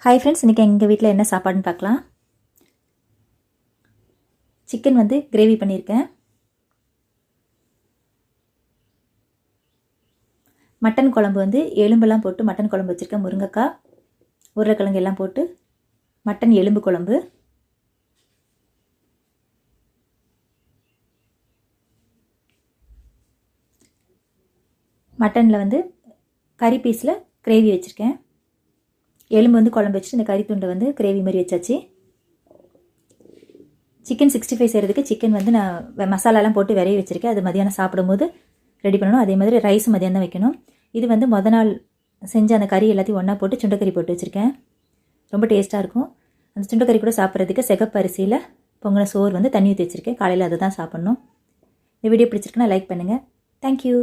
Hi friends, இன்றைக்கி எங்கள் வீட்டில் என்ன சாப்பாடுன்னு பார்க்கலாம். சிக்கன் வந்து கிரேவி பண்ணியிருக்கேன். மட்டன் குழம்பு வந்து எலும்பெல்லாம் போட்டு மட்டன் குழம்பு வச்சுருக்கேன். முருங்கைக்காய், உருளைக்கிழங்கு எல்லாம் போட்டு மட்டன் எலும்பு குழம்பு. மட்டனில் வந்து கறி பீஸில் கிரேவி வச்சுருக்கேன். எலும்பு வந்து குழம்பு வச்சுட்டு இந்த கறி துண்டை வந்து கிரேவி மாதிரி வச்சாச்சு. சிக்கன் 65 செய்கிறதுக்கு சிக்கன் வந்து நான் மசாலாலாம் போட்டு விரைய வச்சுருக்கேன். அது மதியானம் சாப்பிடும்போது ரெடி பண்ணணும். அதே மாதிரி ரைஸ் மதியானம் தான் வைக்கணும். இது வந்து நாள் செஞ்ச அந்த கறி எல்லாத்தையும் ஒன்றா போட்டு சுண்டைக்கறி போட்டு வச்சுருக்கேன். ரொம்ப டேஸ்ட்டாக இருக்கும். அந்த சுண்டைக்கறி கூட சாப்பிட்றதுக்கு சிகப்பு அரிசியில் பொங்கின சோறு வந்து தண்ணி ஊற்றி வச்சுருக்கேன். காலையில் அதை தான் சாப்பிட்ணும். இந்த வீடியோ பிடிச்சிருக்குன்னா லைக் பண்ணுங்கள். தேங்க்யூ.